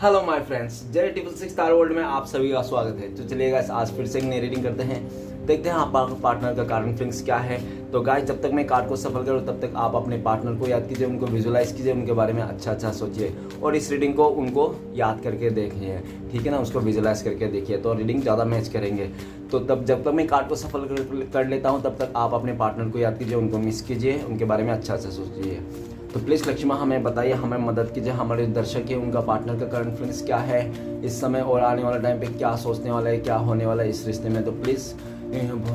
Hello my friends, Z 666 star world में आप सभी का स्वागत है। तो चलिए गाइस, आज फिर से एक नई रीडिंग करते हैं। देखते हैं आपका पार्टनर का कार्ड फीलिंग्स क्या है। तो गाइस, जब तक मैं कार्ड को सफल करूँ तब तक आप अपने पार्टनर को याद कीजिए, उनको विजुलाइज कीजिए, उनके बारे में अच्छा सोचिए और इस रीडिंग को उनको याद करके देखिए, ठीक है ना। उसको विजुलाइज करके देखिए तो रीडिंग ज़्यादा मैच करेंगे। तो तब जब तक मैं कार्ड को सफल कर लेता हूँ तब तक आप अपने पार्टनर को याद कीजिए, उनको मिस कीजिए, उनके बारे में अच्छा सोचिए। तो प्लीज़ लक्ष्मी हमें बताइए, हमें मदद कीजिए। हमारे दर्शक है, उनका पार्टनर का करंट फीलिंग्स क्या है इस समय और आने वाले टाइम पे क्या सोचने वाला है, क्या होने वाला है इस रिश्ते में। तो प्लीज़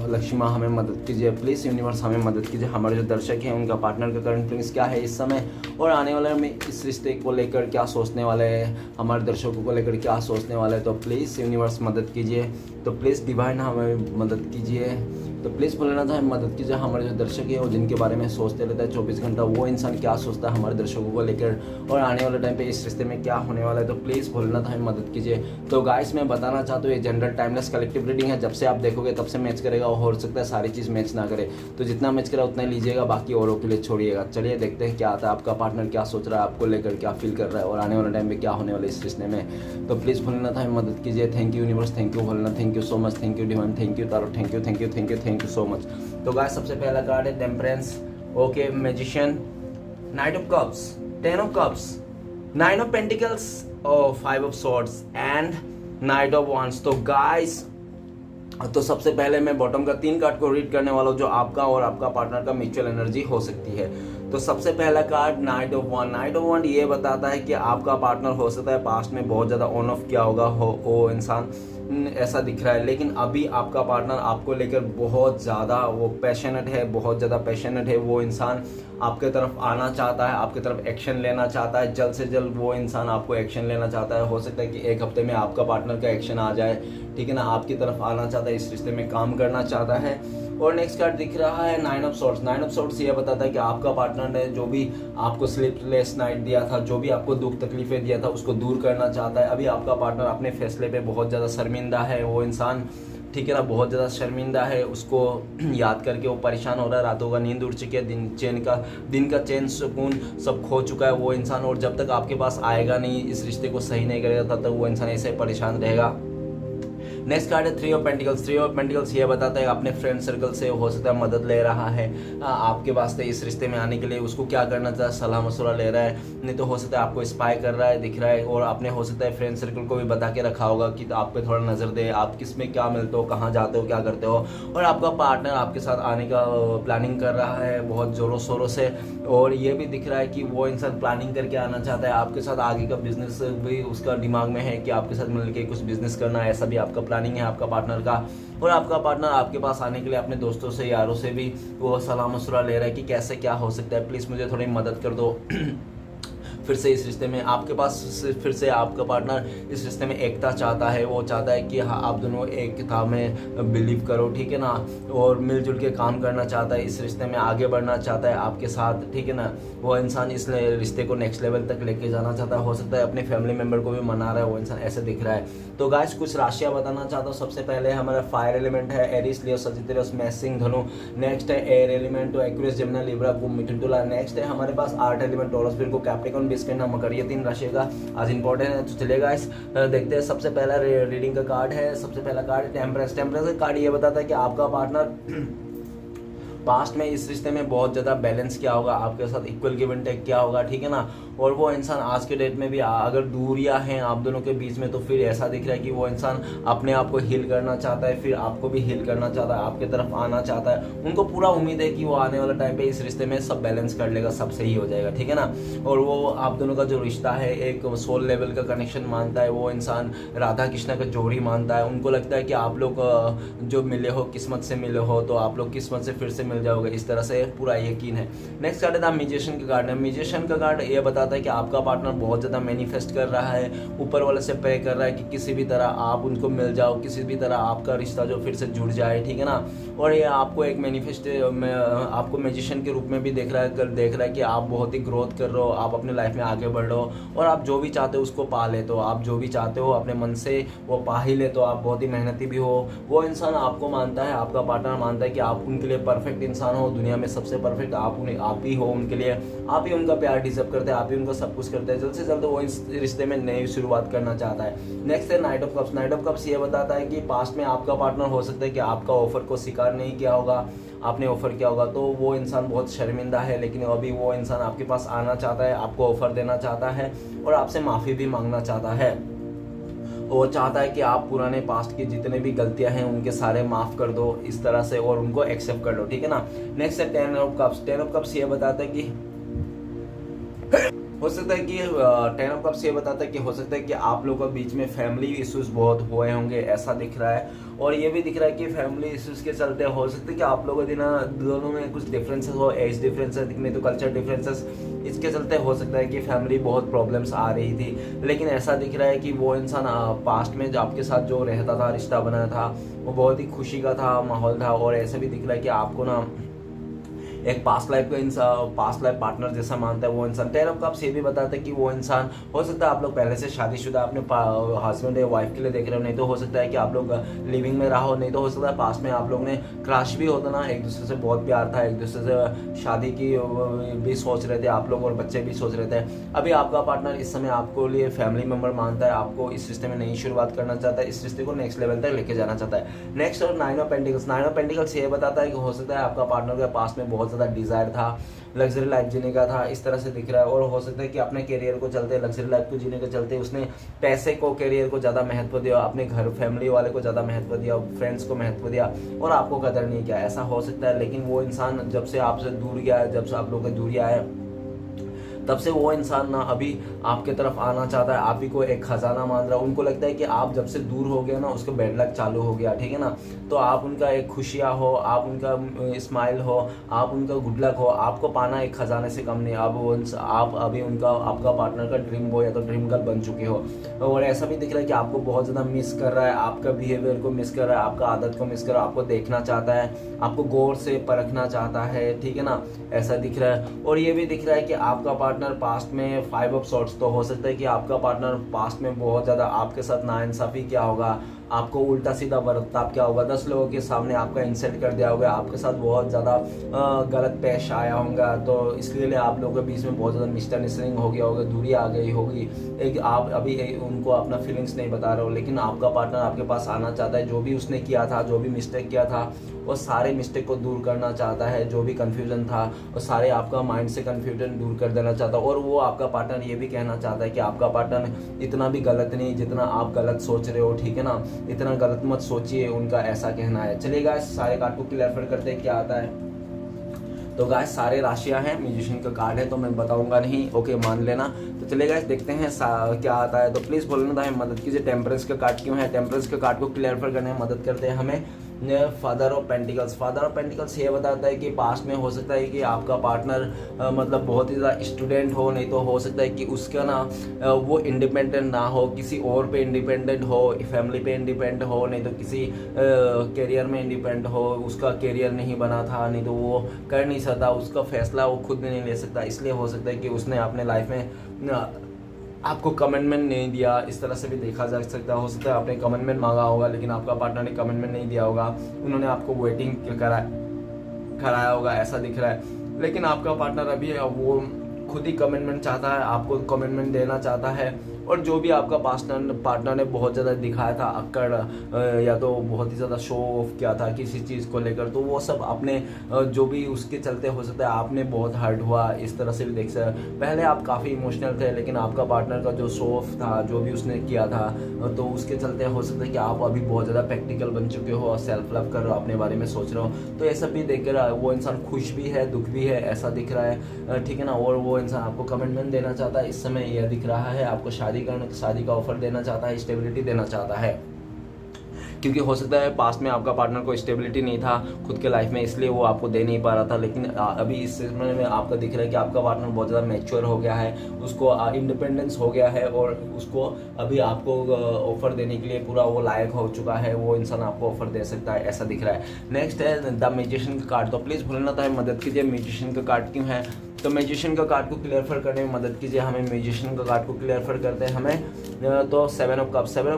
लक्ष्मी हमें मदद कीजिए, प्लीज़ यूनिवर्स हमें मदद कीजिए। हमारे जो दर्शक हैं उनका पार्टनर का करंट फीलिंग्स क्या है इस समय और आने वाले में इस रिश्ते को लेकर क्या सोचने वाले हैं, हमारे दर्शकों को लेकर क्या सोचने वाले हैं। तो प्लीज़ यूनिवर्स मदद कीजिए। तो प्लीज़ डिवाइन हमें मदद कीजिए। तो प्लीज़ बोलना था हमें मदद कीजिए। हमारे जो दर्शक हैं वो जिनके बारे में सोचते रहता है 24 घंटा, वो इंसान क्या सोचता है हमारे दर्शकों को लेकर और आने वाले टाइम पे इस रिश्ते में क्या होने वाला है। तो प्लीज़ बोलना था हमें मदद कीजिए। तो गाइस, मैं बताना चाहता हूँ ये जनरल टाइमलेस कलेक्टिव रीडिंग है। जब से आप देखोगे तब से मैच करेगा और हो सकता है सारी चीज़ मैच ना करे, तो जितना मैच करा उतना ही लीजिएगा, बाकी औरों के लिए छोड़िएगा। चलिए देखते हैं क्या आता है, आपका पार्टनर क्या सोच रहा है, आपको लेकर क्या फील कर रहा है और आने वाले टाइम में क्या होने वाला है इस रिश्ते में। तो प्लीज़ बोलना था हमें मदद कीजिए। Thank you universe, thank you भोलना, thank you so much, thank you divine, thank you tarot, thank you thank you thank you thank you so much. तो गाइस, सबसे पहला कार्ड है temperance, okay, magician, knight of cups, 10 of cups, 9 of pentacles और 5 of swords and knight of wands. तो guys, तो सबसे पहले मैं बॉटम का 3 कार्ड को रीड करने वाला हूँ जो आपका और आपका पार्टनर का म्यूचुअल एनर्जी हो सकती है। तो सबसे पहला card night of one. Night of one ये बताता है कि आपका पार्टनर हो सकता है पास्ट में बहुत ज़्यादा ऑन ऑफ किया होगा वो इंसान, ऐसा दिख रहा है, लेकिन अभी आपका पार्टनर आपको लेकर बहुत ज़्यादा वो पैशनेट है, बहुत ज़्यादा पैशनेट है। वो इंसान आपके तरफ आना चाहता है, आपके तरफ एक्शन लेना चाहता है, जल्द से जल्द वो इंसान आपको एक्शन लेना चाहता है। हो सकता है कि एक हफ्ते में आपका पार्टनर का एक्शन आ जाए, ठीक है ना। आपकी तरफ आना चाहता है, इस रिश्ते में काम करना चाहता है। और नेक्स्ट कार्ड दिख रहा है 9 ऑफ सॉर्ड्स। 9 ऑफ सॉर्ड्स ये बताता है कि आपका पार्टनर ने जो भी आपको स्लीपलेस नाइट दिया था, जो भी आपको दुख तकलीफें दिया था, उसको दूर करना चाहता है। अभी आपका पार्टनर अपने फैसले पे बहुत ज़्यादा शर्मिंदा है, वो इंसान, ठीक है ना, बहुत ज़्यादा शर्मिंदा है। उसको याद करके वो परेशान हो रहा है, रातों का नींद उड़ चुकी है, दिन का चैन सुकून सब खो चुका है वो इंसान। और जब तक आपके पास आएगा नहीं, इस रिश्ते को सही नहीं करेगा, तब तक वो इंसान ऐसे परेशान रहेगा। नेक्स्ट कार्ड है 3 ऑफ पेंटिकल्स। 3 ऑफ पेंटिकल्स ये बताता है अपने फ्रेंड सर्कल से हो सकता है मदद ले रहा है आपके वास्ते इस रिश्ते में आने के लिए। उसको क्या करना चाहिए, सलाह मशवरा ले रहा है, नहीं तो हो सकता है आपको स्पाई कर रहा है, दिख रहा है। और आपने हो सकता है फ्रेंड सर्कल को भी बता के रखा होगा कि आप पे थोड़ा नज़र दे, आप किस में क्या मिलते हो, कहाँ जाते हो, क्या करते हो। और आपका पार्टनर आपके साथ आने का प्लानिंग कर रहा है बहुत ज़ोरों शोरों से। और ये भी दिख रहा है कि वो इंसान प्लानिंग करके आना चाहता है आपके साथ, आगे का बिजनेस भी उसका दिमाग में है कि आपके साथ मिलकर कुछ बिजनेस करना, ऐसा भी आपका प्लानिंग है आपका पार्टनर का। और आपका पार्टनर आपके पास आने के लिए अपने दोस्तों से, यारों से भी वो सलाह मशवरा ले रहा है कि कैसे क्या हो सकता है, प्लीज़ मुझे थोड़ी मदद कर दो फिर से इस रिश्ते में। आपके पास फिर से आपका पार्टनर इस रिश्ते में एकता चाहता है। वो चाहता है कि हाँ, आप दोनों एकता में बिलीव करो, ठीक है ना, और मिलजुल के काम करना चाहता है, इस रिश्ते में आगे बढ़ना चाहता है आपके साथ, ठीक है ना। वो इंसान इस रिश्ते को नेक्स्ट लेवल तक लेके जाना चाहता है। हो सकता है अपने फैमिली मेम्बर को भी मना रहा है वो इंसान, ऐसे दिख रहा है। तो गाइस, कुछ राशियाँ बताना चाहता हूँ। सबसे पहले हमारा फायर एलिमेंट है एरीज, लियो, सजिटेरियस, मेष, सिंह, धनु। नेक्स्ट है एयर एलिमेंट तो एक्वेरियस, जेमिनी, लिब्रा, कुंभ, मिथुन, तुला। नेक्स्ट है हमारे पास earth element Taurus, Virgo, Capricorn, मकर। ये 3 राशि का आज इंपॉर्टेंट है। तो चलेगा इस देखते हैं। सबसे पहला रीडिंग का कार्ड है, सबसे पहला कार्ड टेम्परेंस। टेम्परेंस का कार्ड ये बताता है कि आपका पार्टनर पास्ट में इस रिश्ते में बहुत ज़्यादा बैलेंस किया होगा, आपके साथ इक्वल गिव एंड टेक किया होगा, ठीक है ना। और वो इंसान आज के डेट में भी अगर दूरियां हैं आप दोनों के बीच में, तो फिर ऐसा दिख रहा है कि वो इंसान अपने आप को हील करना चाहता है, फिर आपको भी हील करना चाहता है, आपके तरफ आना चाहता है। उनको पूरा उम्मीद है कि वो आने वाला टाइम पे इस रिश्ते में सब बैलेंस कर लेगा, सब सही हो जाएगा, ठीक है ना। और वो आप दोनों का जो रिश्ता है एक सोल लेवल का कनेक्शन मानता है वो इंसान, राधा कृष्ण का जोड़ी मानता है। उनको लगता है कि आप लोग जो मिले हो, किस्मत से मिले हो, तो आप लोग किस्मत से फिर से मिल जाओगे, इस तरह से पूरा यकीन है। नेक्स्ट कार्ड है म्यूजिशियन का कार्ड है। म्यूजिशियन का कार्ड ये बताता है कि आपका पार्टनर बहुत ज़्यादा मैनिफेस्ट कर रहा है, ऊपर वाले से प्रे कर रहा है कि किसी भी तरह आप उनको मिल जाओ, किसी भी तरह आपका रिश्ता जो फिर से जुड़ जाए, ठीक है ना। और ये आपको एक मैनिफेस्ट आपको मैजिशियन के रूप में भी देख रहा है कि आप बहुत ही ग्रोथ कर रहे हो, आप अपने लाइफ में आगे बढ़ रहे हो और आप जो भी चाहते हो उसको पा लेते हो, आप जो भी चाहते हो अपने मन से वो पा ही लेते हो, आप बहुत ही मेहनती भी हो। वो इंसान आपको मानता है, आपका पार्टनर मानता है कि आप उनके लिए परफेक्ट इंसान हो, दुनिया में सबसे परफेक्ट आप ही हो उनके लिए, आप ही उनका प्यार डिजर्व करते हैं, आप ही उनको सब कुछ करता है, जल्द से जल्द वो इस रिश्ते में नई शुरुआत करना चाहता है। नेक्स्ट है night of cups. Night of cups ये बताता है कि पास्ट में आपका पार्टनर हो सकता है कि आपका ऑफर को स्वीकार नहीं किया होगा, आपने ऑफर किया होगा तो वो इंसान बहुत शर्मिंदा है, लेकिन अभी वो इंसान आपके पास आना चाहता है, आपको ऑफर देना चाहता है और आपसे माफ़ी भी मांगना चाहता है। वो चाहता है कि आप पुराने पास्ट की जितने भी गलतियां हैं उनके सारे माफ़ कर दो इस तरह से और उनको एक्सेप्ट कर लो, ठीक है ना। नेक्स्ट है 10 ऑफ कप्स। 10 ऑफ कप्स ये बताता है कि हो सकता है कि 10 ऑफ कप्स ये बताता है कि हो सकता है कि आप लोगों के बीच में फैमिली इश्यूज बहुत हुए होंगे, ऐसा दिख रहा है। और ये भी दिख रहा है कि फैमिली इश्यूज के चलते हो सकता है कि आप लोगों दोनों में कुछ डिफरेंसेस हो, एज डिफरेंसेस नहीं तो कल्चर डिफरेंसेस, इसके चलते हो सकता है कि फैमिली बहुत प्रॉब्लम्स आ रही थी। लेकिन ऐसा दिख रहा है कि वो इंसान पास्ट में जो आपके साथ जो रहता था, रिश्ता बनाया था, वो बहुत ही खुशी का था, माहौल था। और ऐसा भी दिख रहा है कि आपको ना एक पास्ट लाइफ पार्टनर जैसा मानता है वो इंसान। 10 ऑफ कप्स ये भी बताता है कि वो इंसान हो सकता है आप लोग पहले से शादीशुदा अपने हस्बैंड या वाइफ के लिए देख रहे हो, नहीं तो हो सकता है कि आप लोग लिविंग में रहो, नहीं तो हो सकता है पास्ट में आप लोग ने क्रश भी होता ना, एक दूसरे से बहुत प्यार था, एक दूसरे से शादी की भी सोच रहे थे आप लोग और बच्चे भी सोच रहे थे। अभी आपका पार्टनर इस समय आपको लिए फैमिली मेंबर मानता है, आपको इस रिश्ते में नई शुरुआत करना चाहता है, इस रिश्ते को नेक्स्ट लेवल तक लेके जाना चाहता है। नेक्स्ट और 9 ऑफ पेंटिकल्स। 9 ऑफ पेंटिकल्स ये बताता है कि हो सकता है आपका पार्टनर के पास्ट में बहुत ज़्यादा डिजायर था, लग्जरी लाइफ जीने का था, इस तरह से दिख रहा है। और हो सकता है कि अपने करियर को चलते, लग्जरी लाइफ को जीने के चलते उसने पैसे को, करियर को ज़्यादा महत्व दिया, अपने घर फैमिली वाले को ज़्यादा महत्व दिया, फ्रेंड्स को महत्व दिया और आपको कदर नहीं किया, ऐसा हो सकता है। लेकिन वो इंसान जब से आपसे दूर गया है, जब से आप लोग की दूरी आया तब से वो इंसान ना अभी आपके तरफ आना चाहता है, आप ही को एक खजाना मान रहा है। उनको लगता है कि आप जब से दूर हो गए ना उसका बैड लक चालू हो गया, ठीक है ना। तो आप उनका एक खुशियाँ हो, आप उनका स्माइल हो, आप उनका गुड लक हो, आपको पाना एक खजाने से कम नहीं। आप अभी उनका, आपका पार्टनर का ड्रीम बॉय या तो ड्रीम गर्ल बन चुके हो। और ऐसा भी दिख रहा है कि आपको बहुत ज़्यादा मिस कर रहा है, आपका बिहेवियर को मिस कर रहा है, आपका आदत को मिस कर रहा है, आपको देखना चाहता है, आपको गौर से परखना चाहता है, ठीक है ना, ऐसा दिख रहा है। और ये भी दिख रहा है कि आपका पार्टनर पास्ट में 5 ऑफ सॉर्ट्स, तो हो सकता है कि आपका पार्टनर पास्ट में बहुत ज़्यादा आपके साथ नाइंसाफ़ी किया होगा, आपको उल्टा सीधा बर्ताव किया होगा, 10 लोगों के सामने आपका इंसल्ट कर दिया होगा, आपके साथ बहुत ज़्यादा गलत पेश आया होगा। तो इसलिए आप लोगों के बीच में बहुत ज़्यादा मिसअंडरस्टैंडिंग हो गया होगा, दूरी आ गई होगी। एक आप अभी उनको अपना फीलिंग्स नहीं बता रहे हो, लेकिन आपका पार्टनर आपके पास आना चाहता है। जो भी उसने किया था, जो भी मिस्टेक किया था, वो सारे मिस्टेक को दूर करना चाहता है। जो भी कन्फ्यूजन था वो सारे आपका माइंड से कन्फ्यूजन दूर कर देना चाहता है। और वो आपका पार्टनर ये भी कहना चाहता है कि आपका पार्टनर इतना भी गलत नहीं जितना आप गलत सोच रहे हो, ठीक है ना, इतना गलत मत सोचिए, उनका ऐसा कहना है। चलिए गाइस सारे कार्ड को क्लियर करते हैं क्या आता है। तो गाइस सारे राशियां हैं, म्यूजिशियन का कार्ड है तो मैं बताऊंगा नहीं, ओके मान लेना। तो चलिए गाइस देखते हैं क्या आता है। तो प्लीज़ बोलना था मदद कीजिए, टेम्परेंस का कार्ड क्यों है। टेम्परेंस का कार्ड को क्लियर करने में मदद करते हैं हमें father of pentacles. Father of pentacles ये बताता है कि पास्ट में हो सकता है कि आपका पार्टनर मतलब बहुत ही ज़्यादा स्टूडेंट हो, नहीं तो हो सकता है कि उसका ना वो इंडिपेंडेंट ना हो, किसी और पे इंडिपेंडेंट हो, फैमिली पे इंडिपेंडेंट हो, नहीं तो किसी करियर में इंडिपेंडेंट हो, उसका करियर नहीं बना था, नहीं तो वो कर नहीं सकता, उसका फैसला वो खुद नहीं ले सकता। इसलिए हो सकता है कि उसने अपने लाइफ में आपको कमिटमेंट नहीं दिया, इस तरह से भी देखा जा सकता है। हो सकता है आपने कमिटमेंट मांगा होगा लेकिन आपका पार्टनर ने कमिटमेंट नहीं दिया होगा, उन्होंने आपको वेटिंग कराया होगा, ऐसा दिख रहा है। लेकिन आपका पार्टनर अभी वो खुद ही कमिटमेंट चाहता है, आपको कमिटमेंट देना चाहता है। और जो भी आपका पार्टनर ने बहुत ज़्यादा दिखाया था अक्कड़ या तो बहुत ही ज़्यादा शो ऑफ किया था किसी चीज़ को लेकर, तो वो सब आपने जो भी उसके चलते हो सकता है आपने बहुत हर्ट हुआ, इस तरह से भी देख सकते हैं। पहले आप काफ़ी इमोशनल थे लेकिन आपका पार्टनर का जो शो ऑफ था, जो भी उसने किया था, तो उसके चलते हो सकता है कि आप अभी बहुत ज़्यादा प्रैक्टिकल बन चुके हो और सेल्फ लव कर रहे हो, अपने बारे में सोच रहे हो। तो ये सब भी देख कर वो इंसान खुश भी है, दुख भी है, ऐसा दिख रहा है, ठीक है ना। और वो इंसान आपको कमिटमेंट देना चाहता है, इस समय यह दिख रहा है, आपको शादी का ऑफर देना चाहता है, स्टेबिलिटी देना चाहता है। क्योंकि हो सकता है पास्ट में आपका पार्टनर को स्टेबिलिटी नहीं था खुद के लाइफ में, इसलिए वो आपको दे नहीं पा रहा था। लेकिन अभी इस समय में आपका दिख रहा है कि आपका पार्टनर बहुत ज़्यादा मैच्योर हो गया है, उसको इंडिपेंडेंस हो गया है और उसको अभी आपको ऑफर देने के लिए पूरा वो लायक हो चुका है, वो इंसान आपको ऑफर दे सकता है, ऐसा दिख रहा है। नेक्स्ट है द मैजिशियन का कार्ड। तो प्लीज़ भूलना था मदद कीजिए, म्यूजिशियन का कार्ड क्यों है। तो म्यूजिशियन का कार्ड को क्लियर करने में मदद कीजिए हमें। म्यूजिशियन का कार्ड को क्लियर करते हैं हमें तो 7 ऑफ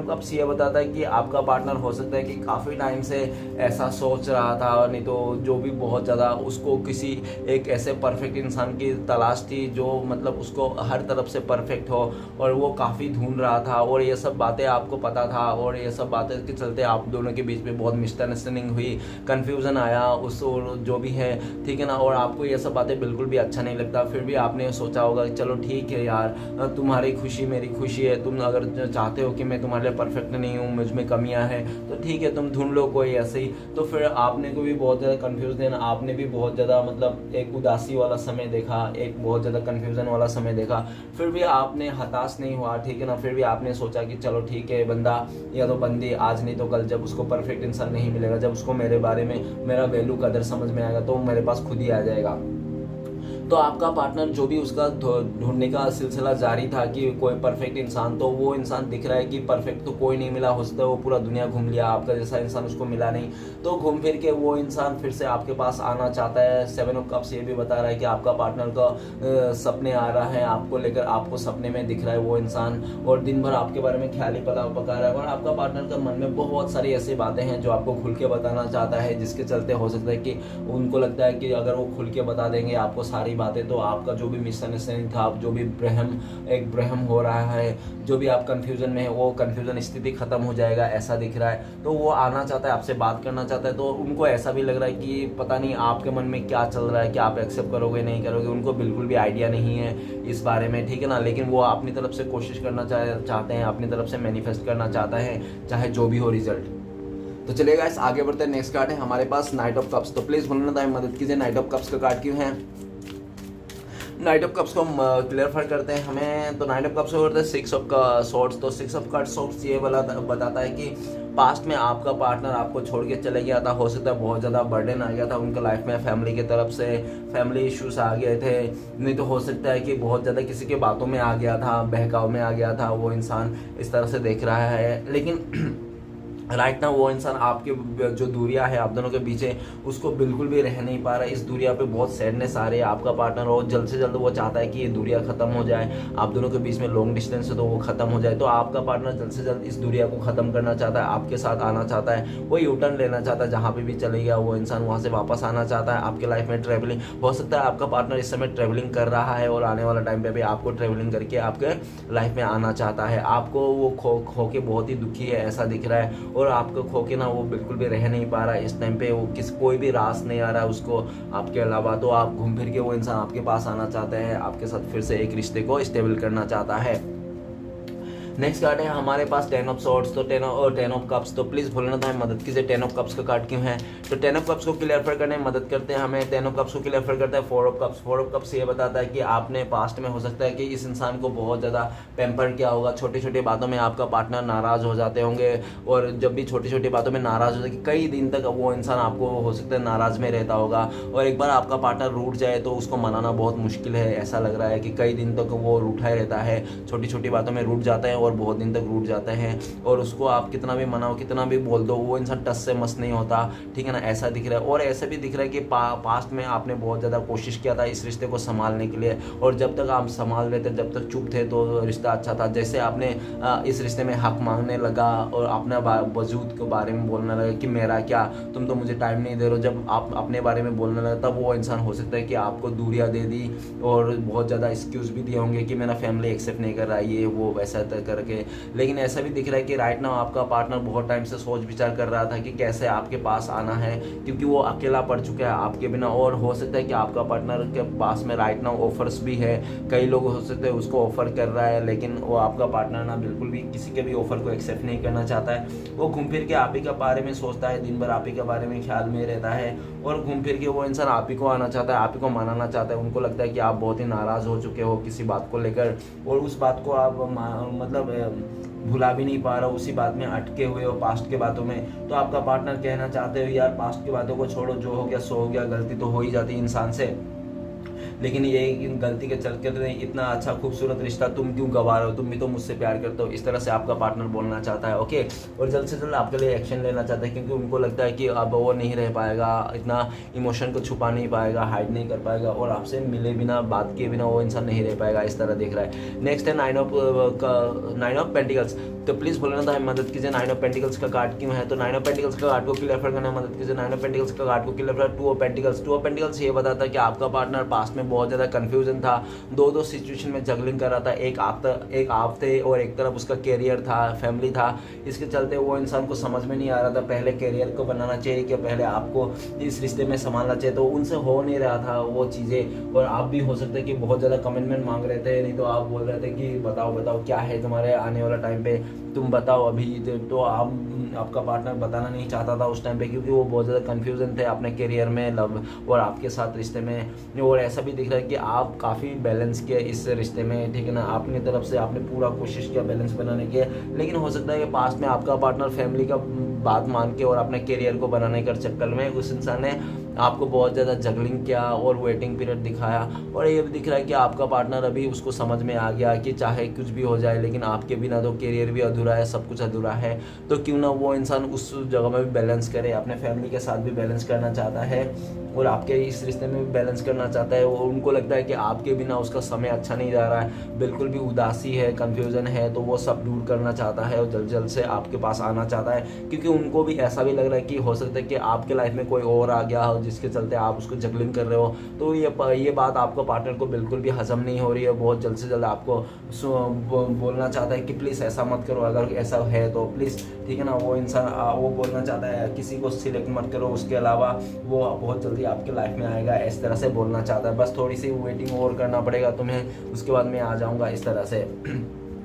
कप्स ये बताता है कि आपका पार्टनर हो सकता है कि काफ़ी टाइम से ऐसा सोच रहा था, और नहीं तो जो भी बहुत ज़्यादा उसको किसी एक ऐसे परफेक्ट इंसान की तलाश थी जो मतलब उसको हर तरफ से परफेक्ट हो, और वो काफ़ी ढूंढ रहा था, और ये सब बातें आपको पता था, और ये सब बातें के चलते आप दोनों के बीच में बहुत मिसअंडरस्टैंडिंग हुई, कन्फ्यूज़न आया उस और जो भी है, ठीक है ना। और आपको ये सब बातें बिल्कुल भी अच्छा नहीं लगता, फिर भी आपने सोचा होगा कि चलो ठीक है यार, तुम्हारी खुशी मेरी खुशी है, तुम अगर चाहते हो कि मैं तुम्हारे लिए परफेक्ट नहीं हूँ, मुझ में कमियाँ हैं, तो ठीक है तुम ढूंढ लो कोई ऐसे ही। तो फिर आपने को भी बहुत ज़्यादा कन्फ्यूजन, आपने भी बहुत ज़्यादा मतलब एक उदासी वाला समय देखा, एक बहुत ज़्यादा कन्फ्यूजन वाला समय देखा, फिर भी आपने हताश नहीं हुआ, ठीक है ना। फिर भी आपने सोचा कि चलो ठीक है, बंदा या तो बंदी आज नहीं तो कल जब उसको परफेक्ट इंसान नहीं मिलेगा, जब उसको मेरे बारे में मेरा वैल्यू कदर समझ में आएगा, तो मेरे पास खुद ही आ जाएगा। तो आपका पार्टनर जो भी उसका ढूंढने का सिलसिला जारी था कि कोई परफेक्ट इंसान, तो वो इंसान दिख रहा है कि परफेक्ट तो कोई नहीं मिला, हो सकता है वो पूरा दुनिया घूम लिया, आपका जैसा इंसान उसको मिला नहीं, तो घूम फिर के वो इंसान फिर से आपके पास आना चाहता है। 7 ऑफ कप्स ये भी बता रहा है कि आपका पार्टनर का सपने आ रहा है, आपको लेकर, आपको सपने में दिख रहा है वो इंसान, और दिन भर आपके बारे में ख्याल ही पका रहा है, और आपका पार्टनर का मन में बहुत सारी ऐसी बातें हैं जो आपको खुल के बताना चाहता है, जिसके चलते हो सकता है कि उनको लगता है कि अगर वो खुल के बता देंगे आपको सारी बातें, तो आपका जो भी मिसअंडरस्टैंडिंग था, जो भी भ्रम हो रहा है, जो भी आप कंफ्यूजन में है, वो कंफ्यूजन स्थिति खत्म हो जाएगा, ऐसा दिख रहा है। तो वो आना चाहता है, आपसे बात करना चाहता है, तो उनको ऐसा भी लग रहा है कि पता नहीं आपके मन में क्या चल रहा है, कि आप एक्सेप्ट करोगे नहीं करोगे, उनको बिल्कुल भी आइडिया नहीं है इस बारे में, ठीक है ना। लेकिन वो अपनी तरफ से कोशिश करना चाहते हैं, अपनी तरफ से मैनिफेस्ट करना चाहता है, चाहे जो भी हो रिजल्ट। तो चलिए गाइस आगे बढ़ते हैं। नेक्स्ट कार्ड है हमारे पास नाइट ऑफ कप्स। तो प्लीज बोलना था मदद कीजिए, नाइट ऑफ कप्स का कार्ड क्यों है। नाइट ऑफ कप्स को हम क्लियरफाई करते हैं हमें। तो नाइट ऑफ कप्स को करते हैं 6 ऑफ सॉर्ड्स। तो 6 ऑफ सॉर्ड्स ये बताता है कि पास्ट में आपका पार्टनर आपको छोड़ के चले गया था, हो सकता है बहुत ज़्यादा बर्डन आ गया था उनका लाइफ में, फैमिली की तरफ से फैमिली इश्यूज आ गए थे, नहीं तो हो सकता है कि बहुत ज़्यादा किसी के बातों में आ गया था, बहकाव में आ गया था वो इंसान, इस तरह से देख रहा है। लेकिन राइट ना वो इंसान आपके जो दूरियां है आप दोनों के बीच है, उसको बिल्कुल भी रह नहीं पा रहा है। इस दूरिया पे बहुत सैडनेस आ रही है। आपका पार्टनर हो जल्द से जल्द वो चाहता है कि ये दूरिया खत्म हो जाए, आप दोनों के बीच में लॉन्ग डिस्टेंस है तो वो खत्म हो जाए। तो आपका पार्टनर जल्द से जल्द इस दूरिया को खत्म करना चाहता है, आपके साथ आना चाहता है, वो यू टर्न लेना चाहता है, जहाँ पे भी चले गया वो इंसान वहाँ से वापस आना चाहता है। आपके लाइफ में ट्रैवलिंग हो सकता है, आपका पार्टनर इस समय ट्रैवलिंग कर रहा है और आने वाला टाइम पे भी आपको ट्रैवलिंग करके आपके लाइफ में आना चाहता है। आपको वो खो के बहुत ही दुखी है ऐसा दिख रहा है, और आपको खो के ना वो बिल्कुल भी रह नहीं पा रहा है इस टाइम पे, वो कोई भी रास नहीं आ रहा है उसको आपके अलावा। तो आप घूम फिर के वो इंसान आपके पास आना चाहते हैं, आपके साथ फिर से एक रिश्ते को स्टेबल करना चाहता है। नेक्स्ट कार्ड है हमारे पास 10 ऑफ सॉर्ड्स। तो 10 ऑफ कप्स। तो प्लीज बोलना था मदद कीजिए 10 ऑफ कप्स का कार्ड क्यों है। तो 10 ऑफ कप्स को क्लियरफाई करने में मदद करते हैं हमें। 10 ऑफ कप्स को क्लियरफाई करता है 4 ऑफ कप्स। 4 ऑफ कप्स ये बताता है कि आपने पास्ट में हो सकता है कि इस इंसान को बहुत ज़्यादा पैम्पर किया होगा, छोटी छोटी बातों में आपका पार्टनर नाराज़ हो जाते होंगे, और जब भी छोटी छोटी बातों में नाराज़ हो जाए, कई दिन तक वो इंसान आपको हो सकता है नाराज़ में रहता होगा, और एक बार आपका पार्टनर रूठ जाए तो उसको मनाना बहुत मुश्किल है। ऐसा लग रहा है कि कई दिन तक वो रूठा ही रहता है, छोटी छोटी बातों में रूठ जाता है और बहुत दिन तक रूठ जाते हैं, और उसको आप कितना भी मनाओ कितना भी बोल दो वो इंसान टस से मस नहीं होता, ठीक है ना। ऐसा दिख रहा है, और ऐसा भी दिख रहा है कि पास्ट में आपने बहुत ज़्यादा कोशिश किया था इस रिश्ते को संभालने के लिए, और जब तक आप संभाल रहे थे, जब तक चुप थे तो रिश्ता अच्छा था। जैसे आपने इस रिश्ते में हक मांगने लगा और अपने वजूद के बारे में बोलने लगा कि मेरा क्या, तुम तो मुझे टाइम नहीं दे रहे हो, जब आप अपने बारे में बोलने लगा तब वो इंसान हो सकता है कि आपको दूरियां दे दी, और बहुत ज़्यादा एक्सक्यूज़ भी दिए होंगे कि मेरा फैमिली एक्सेप्ट नहीं कर रहा है ये वो वैसा करके। लेकिन ऐसा भी दिख रहा है कि राइट नाउ आपका पार्टनर बहुत टाइम से सोच विचार कर रहा था कि कैसे आपके पास आना है, क्योंकि वो अकेला पड़ चुका है आपके बिना, और हो सकता है कि आपका पार्टनर के पास में राइट नाउ ऑफर्स भी है, कई लोग हो सकते हैं उसको ऑफर कर रहा है, लेकिन वो आपका पार्टनर ना बिल्कुल भी किसी के भी ऑफर को एक्सेप्ट नहीं करना चाहता है। वो घूम फिर के आप ही के बारे में सोचता है, दिन भर आप ही के बारे में ख्याल में रहता है, और घूम फिर के वो इंसान आप ही को आना चाहता है, आप ही को मनाना चाहता है। उनको लगता है कि आप बहुत ही नाराज़ हो चुके हो किसी बात को लेकर, और उस बात को आप मतलब भुला भी नहीं पा रहा, उसी बात में अटके हुए हो पास्ट के बातों में। तो आपका पार्टनर कहना चाहते हो यार पास्ट की बातों को छोड़ो, जो हो गया सो हो गया, गलती तो हो ही जाती है इंसान से, लेकिन ये गलती के चलते इतना अच्छा खूबसूरत रिश्ता तुम क्यों गवा रहे हो, तुम भी तो मुझसे प्यार करते हो, इस तरह से आपका पार्टनर बोलना चाहता है। ओके, और जल्द से जल्द आपके लिए एक्शन लेना चाहता है, क्योंकि उनको लगता है कि अब वो नहीं रह पाएगा, इतना इमोशन को छुपा नहीं पाएगा, हाइड नहीं कर पाएगा, और आपसे मिले बिना बात किए बिना वो इंसान नहीं रह पाएगा, इस तरह दिख रहा है। नेक्स्ट है नाइन ऑफ पेंटिकल्स। तो प्लीज़ बोलना था मदद कीजिए, नाइन ऑफ पेंटिकल्स का कार्ड क्यों है। तो नाइन ऑफ पेंटिकल्स का कार्ड को क्लियर करना मदद कीजिए। नाइन ऑफ पेंटिकल्स का कार्ड को क्लियर कर। टू ऑफ पेंटिकल्स ये बताता है कि आपका पार्टनर पास्ट में बहुत ज़्यादा कंफ्यूजन था, दो सिचुएशन में जगलिंग कर रहा था, एक आप थे और एक तरफ उसका कैरियर था, फैमिली था। इसके चलते वो इंसान को समझ में नहीं आ रहा था पहले कैरियर को बनाना चाहिए कि पहले आपको इस रिश्ते में संभालना चाहिए, तो उनसे हो नहीं रहा था वो चीज़ें। और आप भी हो सकता है कि बहुत ज़्यादा कमिटमेंट मांग रहे थे, नहीं तो आप बोल रहे थे कि बताओ क्या है तुम्हारे आने वाला टाइम पे, तुम बताओ अभी। तो आपका पार्टनर बताना नहीं चाहता था उस टाइम पे, क्योंकि वो बहुत ज़्यादा कंफ्यूजन थे अपने करियर में, लव और आपके साथ रिश्ते में। और ऐसा भी दिख रहा है कि आप काफ़ी बैलेंस किए इस रिश्ते में, ठीक है ना, अपनी तरफ से आपने पूरा कोशिश किया बैलेंस बनाने की। लेकिन हो सकता है कि पास्ट में आपका पार्टनर फैमिली का बात मान के और अपने करियर को बनाने के चक्कर में उस इंसान ने आपको बहुत ज़्यादा जगलिंग किया और वेटिंग पीरियड दिखाया। और ये भी दिख रहा है कि आपका पार्टनर अभी उसको समझ में आ गया कि चाहे कुछ भी हो जाए, लेकिन आपके बिना तो करियर भी अधूरा है, सब कुछ अधूरा है। तो क्यों ना वो इंसान उस जगह में भी बैलेंस करे, अपने फैमिली के साथ भी बैलेंस करना चाहता है और आपके इस रिश्ते में भी बैलेंस करना चाहता है। और उनको लगता है कि आपके बिना उसका समय अच्छा नहीं जा रहा है, बिल्कुल भी उदासी है, कन्फ्यूज़न है, तो वो सब दूर करना चाहता है और जल्द जल्द से आपके पास आना चाहता है। क्योंकि उनको भी ऐसा भी लग रहा है कि हो सकता है कि आपके लाइफ में कोई और आ गया हो जिसके चलते आप उसको जगलिंग कर रहे हो। तो ये बात आपको पार्टनर को बिल्कुल भी हजम नहीं हो रही है। बहुत जल्द से जल्द आपको बोलना चाहता है कि प्लीज़ ऐसा मत करो, अगर ऐसा है तो प्लीज़, ठीक है ना। वो इंसान वो बोलना चाहता है किसी को सिलेक्ट मत करो, उसके अलावा वो बहुत जल्दी आपके लाइफ में आएगा, इस तरह से बोलना चाहता है। बस थोड़ी सी वेटिंग और करना पड़ेगा तुम्हें, उसके बाद मैं आ जाऊँगा, इस तरह से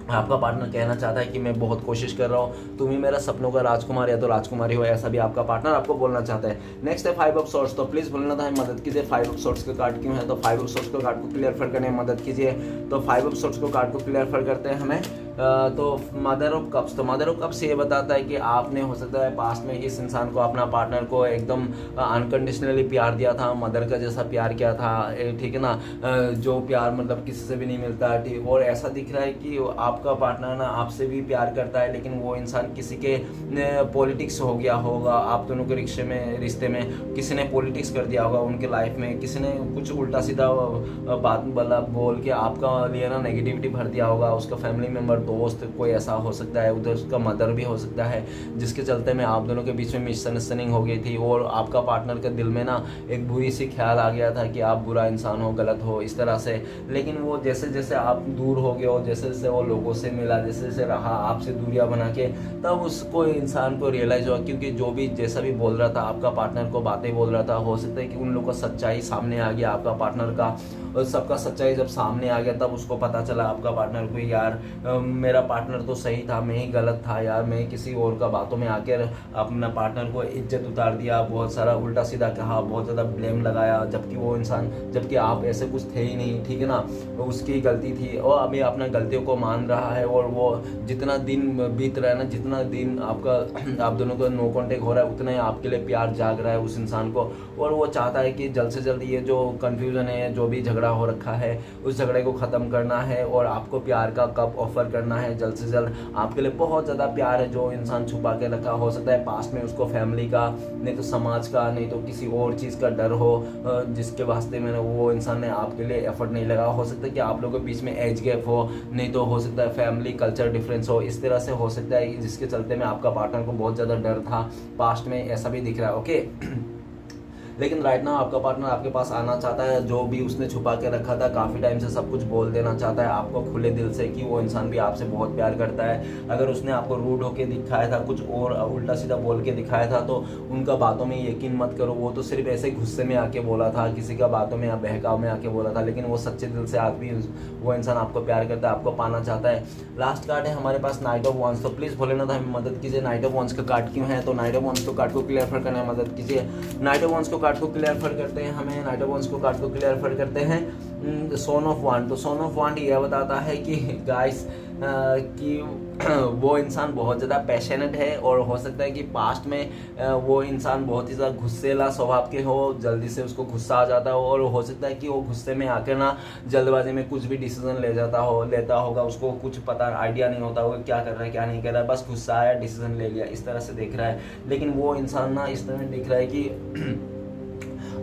आपका पार्टनर कहना चाहता है कि मैं बहुत कोशिश कर रहा हूँ, तुम ही मेरा सपनों का राजकुमार या तो राजकुमारी हो, ऐसा भी आपका पार्टनर आपको बोलना चाहता है। नेक्स्ट है फाइव ऑफ सोर्ड्स। तो प्लीज़ बोलना था मदद कीजिए, फाइव ऑफ सोर्ड्स का कार्ड क्यों है। तो फाइव ऑफ सोर्ड्स का कार्ड को क्लियर करने में मदद कीजिए। तो फाइव ऑफ सोर्ड्स को कार्ड को क्लियर करते हैं हमें। तो मदर ऑफ कप्स। तो मदर ऑफ कप्स ये बताता है कि आपने हो सकता है पास्ट में इस इंसान को, अपना पार्टनर को एकदम अनकंडीशनली प्यार दिया था, मदर का जैसा प्यार किया था, ठीक है ना, जो प्यार मतलब किसी से भी नहीं मिलता, ठीक। और ऐसा दिख रहा है कि आपका पार्टनर ना आपसे भी प्यार करता है, लेकिन वो इंसान किसी के पॉलिटिक्स हो गया होगा, आप दोनों के रिश्ते में किसी ने पॉलिटिक्स कर दिया होगा उनके लाइफ में, किसी ने कुछ उल्टा सीधा बात बोल के आपका लिए ना नेगेटिविटी भर दिया होगा। उसका फैमिली मेम्बर, दोस्त, कोई ऐसा हो सकता है, उधर उसका मदर भी हो सकता है, जिसके चलते में आप दोनों के बीच में मिसअंडरस्टैंडिंग हो गई थी और आपका पार्टनर के दिल में ना एक बुरी सी ख्याल आ गया था कि आप बुरा इंसान हो, गलत हो, इस तरह से। लेकिन वो जैसे जैसे आप दूर हो गए हो, जैसे जैसे वो लोगों से मिला, जैसे जैसे रहा आपसे दूरियां बना के, तब उसको इंसान को रियलाइज हुआ, क्योंकि जो भी जैसा भी बोल रहा था आपका पार्टनर को, बातें बोल रहा था, हो सकता है कि उन लोगों का सच्चाई सामने आ गया आपका पार्टनर का, और सबका सच्चाई जब सामने आ गया तब उसको पता चला आपका पार्टनर को, यार मेरा पार्टनर तो सही था, मैं ही गलत था यार, मैं किसी और का बातों में आकर अपना पार्टनर को इज्जत उतार दिया, बहुत सारा उल्टा सीधा कहा, बहुत ज़्यादा ब्लेम लगाया, जबकि आप ऐसे कुछ थे ही नहीं, ठीक है ना, उसकी गलती थी। और अभी अपना गलतियों को मान रहा है और वो जितना दिन बीत रहा है ना, जितना दिन आप दोनों का नो कॉन्टेक्ट हो रहा है, उतना ही आपके लिए प्यार जाग रहा है उस इंसान को। और वो चाहता है कि जल्द से जल्द ये जो कन्फ्यूज़न है, जो भी झगड़ा हो रखा है, उस झगड़े को ख़त्म करना है और आपको प्यार का कप ऑफर करना है जल्द से जल्द। आपके लिए बहुत ज़्यादा प्यार है जो इंसान छुपा के रखा, हो सकता है पास्ट में उसको फैमिली का, नहीं तो समाज का, नहीं तो किसी और चीज़ का डर हो, जिसके वास्ते में वो इंसान ने आपके लिए एफर्ट नहीं लगा। हो सकता है कि आप लोगों के बीच में एज गैप हो, नहीं तो हो सकता है फैमिली कल्चर डिफरेंस हो, इस तरह से हो सकता है जिसके चलते में आपका पार्टनर को बहुत ज़्यादा डर था पास्ट में, ऐसा भी दिख रहा है। ओके लेकिन राइट नाउ आपका पार्टनर आपके पास आना चाहता है, जो भी उसने छुपा के रखा था काफ़ी टाइम से सब कुछ बोल देना चाहता है आपको खुले दिल से कि वो इंसान भी आपसे बहुत प्यार करता है। अगर उसने आपको रूड होके दिखाया था, कुछ और उल्टा सीधा बोल के दिखाया था, तो उनका बातों में यकीन मत करो, वो तो सिर्फ ऐसे गुस्से में आके बोला था, किसी का बातों में या बहकाव में आके बोला था, लेकिन वो सच्चे दिल से आज भी वो इंसान आपको प्यार करता है, आपको पाना चाहता है। लास्ट कार्ड है हमारे पास नाइट ऑफ वांड्स। तो प्लीज़ भोलेनाथ हमें मदद कीजिए, नाइट ऑफ वांड्स का कार्ड क्यों है। तो नाइट ऑफ वांड्स को कार्ड को क्लियर करने में मदद कीजिए। नाइट ऑफ वांड्स को कार्ड को क्लियर करते हैं हमें, नाइट ऑफ वांड्स को कार्ड को क्लियर करते हैं सोन ऑफ वांड। तो सोन ऑफ वांड यह बताता है कि गाइस कि वो इंसान बहुत ज़्यादा पैशनेट है, और हो सकता है कि पास्ट में वो इंसान बहुत ही ज़्यादा गुस्सेला स्वभाव के हो, जल्दी से उसको गुस्सा आ जाता हो, और हो सकता है कि वो गुस्से में आकर ना जल्दबाजी में कुछ भी डिसीजन लेता होगा, उसको कुछ पता आइडिया नहीं होता होगा क्या कर रहा है क्या नहीं कर रहा है, बस गुस्सा आया डिसीजन ले लिया, इस तरह से देख रहा है। लेकिन वो इंसान ना इस तरह दिख रहा है कि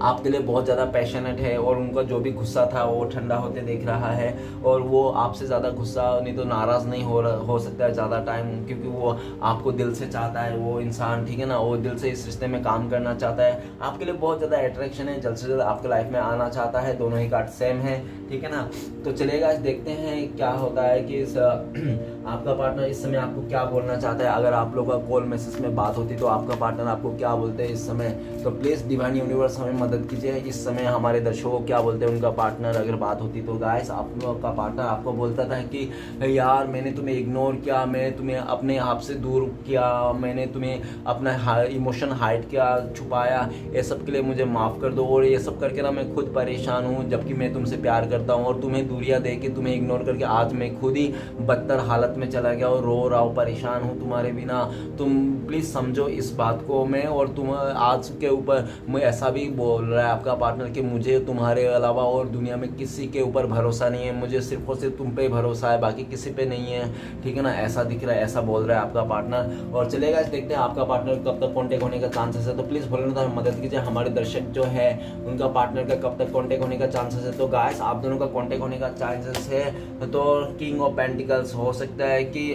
आपके लिए बहुत ज़्यादा पैशनेट है, और उनका जो भी गुस्सा था वो ठंडा होते देख रहा है, और वो आपसे ज़्यादा गुस्सा नहीं तो नाराज़ नहीं हो सकता है ज़्यादा टाइम, क्योंकि वो आपको दिल से चाहता है वो इंसान, ठीक है ना, वो दिल से इस रिश्ते में काम करना चाहता है, आपके लिए बहुत ज़्यादा अट्रैक्शन है, जल्द से जल्द आपके लाइफ में आना चाहता है, दोनों ही कार्ड सेम है, ठीक है ना। तो चलेगा, देखते हैं क्या होता है कि आपका पार्टनर इस समय आपको क्या बोलना चाहता है। अगर आप लोगों का कॉल मैसेज में बात होती तो आपका पार्टनर आपको क्या बोलते हैं इस समय, तो प्लीज़ डिवाइन यूनिवर्स हमें मदद कीजिए, इस समय हमारे दर्शकों को क्या बोलते हैं उनका पार्टनर अगर बात होती तो। गाइस, आप लोग का पार्टनर आपको बोलता था कि यार मैंने तुम्हें इग्नोर किया, मैंने तुम्हें अपने आप से दूर किया, मैंने तुम्हें अपना इमोशन हाइड किया, छुपाया, ये सब के लिए मुझे माफ़ कर दो, और ये सब करके ना मैं खुद परेशान हूँ, जबकि मैं तुमसे प्यार करता हूँ, और तुम्हें दूरियाँ दे के तुम्हें इग्नोर करके आज मैं खुद ही बदतर हालत में चला गया और रो रहा हूँ, परेशान हूँ तुम्हारे बिना। तुम प्लीज़ समझो इस बात को मैं, और तुम आज के ऊपर मैं ऐसा भी बोल रहा है आपका पार्टनर कि मुझे तुम्हारे अलावा और दुनिया में किसी के ऊपर भरोसा नहीं है, मुझे सिर्फ और सिर्फ तुम पे भरोसा है, बाकी किसी पे नहीं है, ठीक है ना, ऐसा दिख रहा है, ऐसा बोल रहा है आपका पार्टनर। और चलेगा, देखते हैं आपका पार्टनर कब तक कॉन्टेक्ट होने का चांसेस है, तो प्लीज़ बोलना था मदद कीजिए, हमारे दर्शक जो है उनका पार्टनर का कब तक कॉन्टेक्ट होने का चांसेस है। तो गाइस, आप दोनों का कॉन्टेक्ट होने का चांसेस है, तो किंग ऑफ पेंटिकल्स हो सकता है कि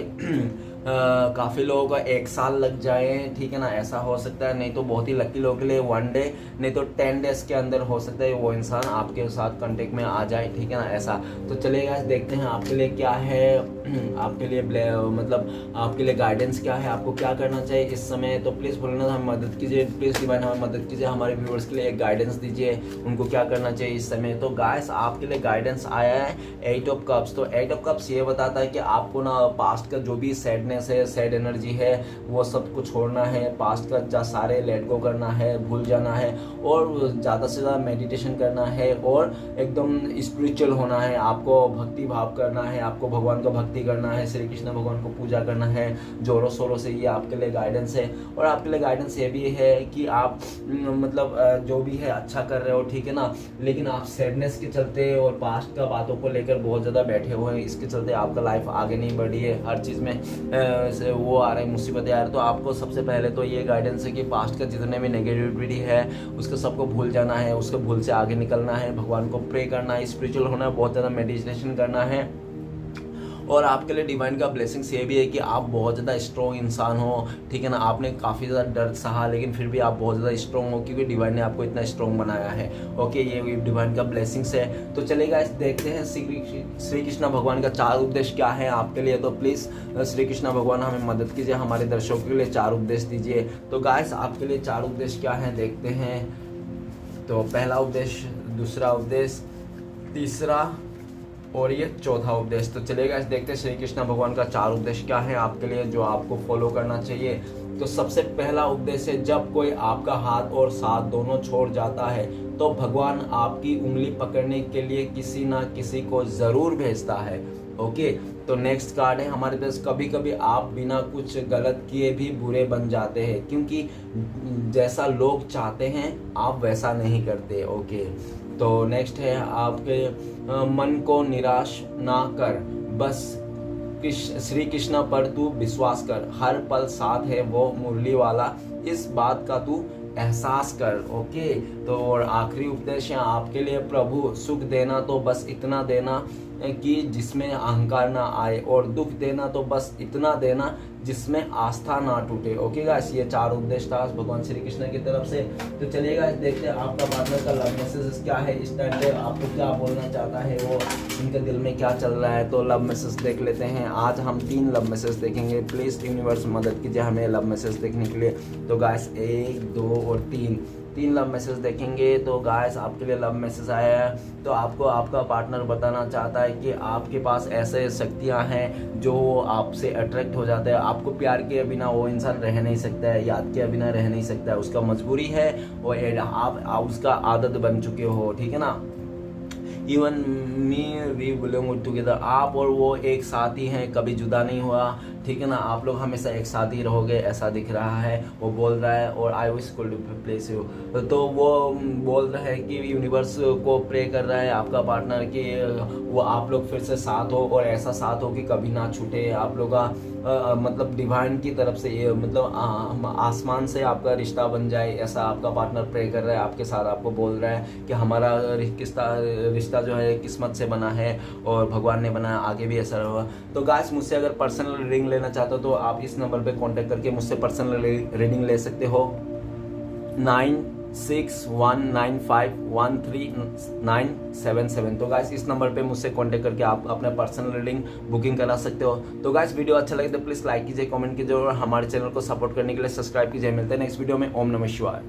काफ़ी लोगों का 1 साल लग जाए, ठीक है ना, ऐसा हो सकता है, नहीं तो बहुत ही लकी लोगों के लिए 1 डे, नहीं तो 10 डेज के अंदर हो सकता है वो इंसान आपके साथ कांटेक्ट में आ जाए, ठीक है ना, ऐसा। तो चलेगा, देखते हैं आपके लिए क्या है, आपके लिए मतलब आपके लिए गाइडेंस क्या है, आपको क्या करना चाहिए इस समय। तो प्लीज़ बोलना हमें मदद कीजिए, प्लीज़ डिवाइन हमें मदद कीजिए, हमारे व्यूअर्स के लिए एक गाइडेंस दीजिए, उनको क्या करना चाहिए इस समय। तो गाइस, आपके लिए गाइडेंस आया है 8 ऑफ कप्स। तो 8 ऑफ कप्स ये बताता है कि आपको ना पास्ट का जो भी सैडनेस है, सैड एनर्जी है, वो सब कुछ छोड़ना है, पास्ट का सारे लेट गो करना है, भूल जाना है, और ज़्यादा से ज़्यादा मेडिटेशन करना है, और एकदम स्पिरिचुअल होना है, आपको भक्ति भाव करना है, आपको भगवान का भक्ति करना है, श्री कृष्ण भगवान को पूजा करना है जोरों शोरों से। ये आपके लिए गाइडेंस है, और आपके लिए गाइडेंस ये भी है कि आप मतलब जो भी है अच्छा कर रहे हो, ठीक है ना, लेकिन आप सैडनेस के चलते और पास्ट का बातों को लेकर बहुत ज़्यादा बैठे हुए हैं, इसके चलते आपका लाइफ आगे नहीं बढ़ी है, हर चीज़ में वो आ रहे हैं, मुसीबतें आ रही। तो आपको सबसे पहले तो ये गाइडेंस है कि पास्ट का जितने भी नेगेटिविटी है उसको सबको भूल जाना है, उसको भूल से आगे निकलना है, भगवान को प्रे करना है, स्पिरिचुअल होना है, बहुत ज़्यादा मेडिटेशन करना है। और आपके लिए डिवाइन का ब्लेसिंग्स ये भी है कि आप बहुत ज़्यादा स्ट्रॉन्ग इंसान हो, ठीक है ना, आपने काफ़ी ज़्यादा दर्द सहा, लेकिन फिर भी आप बहुत ज़्यादा स्ट्रॉन्ग हो, क्योंकि डिवाइन ने आपको इतना स्ट्रॉन्ग बनाया है। ओके, ये डिवाइन का ब्लेसिंग्स है। तो चलेगा, देखते हैं श्री कृष्ण भगवान का 4 उपदेश क्या है आपके लिए। तो प्लीज़ श्री कृष्ण भगवान हमें मदद कीजिए, हमारे दर्शकों के लिए 4 उपदेश दीजिए। तो गाइस, आपके लिए 4 उपदेश क्या है देखते हैं। तो पहला उपदेश, दूसरा उपदेश, तीसरा और ये चौथा उपदेश। तो चलेगा, देखते हैं श्री कृष्ण भगवान का 4 उपदेश क्या है आपके लिए जो आपको फॉलो करना चाहिए। तो सबसे पहला उपदेश है, जब कोई आपका हाथ और साथ दोनों छोड़ जाता है तो भगवान आपकी उंगली पकड़ने के लिए किसी ना किसी को ज़रूर भेजता है। ओके, तो नेक्स्ट कार्ड है हमारे पास, कभी कभी आप बिना कुछ गलत किए भी बुरे बन जाते हैं, क्योंकि जैसा लोग चाहते हैं आप वैसा नहीं करते। ओके, तो नेक्स्ट है, आपके मन को निराश ना कर, बस श्री कृष्ण पर तू विश्वास कर, हर पल साथ है वो मुरली वाला, इस बात का तू एहसास कर। ओके, तो और आखिरी उपदेश है आपके लिए, प्रभु सुख देना तो बस इतना देना कि जिसमें अहंकार ना आए, और दुख देना तो बस इतना देना जिसमें आस्था ना टूटे। ओके गाइस, ये 4 उपदेश था भगवान श्री कृष्ण की तरफ से। तो चलिए गाइस, देखते हैं आपका पार्टनर का लव मैसेज क्या है इस टाइम पे, आपको क्या बोलना चाहता है, वो उनके दिल में क्या चल रहा है। तो लव मैसेज देख लेते हैं। आज हम 3 लव मैसेज देखेंगे। प्लीज़ यूनिवर्स मदद कीजिए हमें लव मैसेज देखने के लिए। तो गाइस 1, 2 और 3 लव मैसेज देखेंगे। तो गाइस, आपके लिए लव मैसेज आया है। तो आपको आपका पार्टनर बताना चाहता है कि आपके पास ऐसे शक्तियां हैं जो आपसे अट्रैक्ट हो जाते हैं। आपको प्यार किए बिना वो इंसान रह नहीं सकता है, याद किए बिना रह नहीं सकता है, उसका मजबूरी है, और आप उसका आदत बन चुके हो, ठीक है ना। Even me we belong together, आप और वो एक साथ ही हैं, कभी जुदा नहीं हुआ, ठीक है ना, आप लोग हमेशा एक साथ ही रहोगे ऐसा दिख रहा है, वो बोल रहा है। और I wish could place you, तो वो बोल रहा है कि यूनिवर्स को प्रे कर रहा है आपका पार्टनर कि वो आप लोग फिर से साथ हो, और ऐसा साथ हो कि कभी ना छूटे आप लोग का, मतलब डिवाइन की तरफ से ये मतलब आसमान से आपका रिश्ता बन जाए, ऐसा आपका पार्टनर प्रे कर रहा है आपके साथ, आपको बोल रहा है कि हमारा रिश्ता जो है किस्मत से बना है और भगवान ने बनाया, आगे भी ऐसा रहा। तो गाइस मुझसे अगर पर्सनल रीडिंग लेना चाहते हो तो आप इस नंबर पे कांटेक्ट करके मुझसे पर्सनल रीडिंग ले सकते हो, 9619513977। तो गाइस इस नंबर पे मुझसे कांटेक्ट करके आप अपने पर्सनल रीडिंग बुकिंग करा सकते हो। तो गाइस वीडियो अच्छा लगे तो प्लीज लाइक कीजिए, कमेंट कीजिए और हमारे चैनल को सपोर्ट करने के लिए सब्सक्राइब कीजिए। मिलते हैं नेक्स्ट वीडियो में। ओम नमः शिवाय।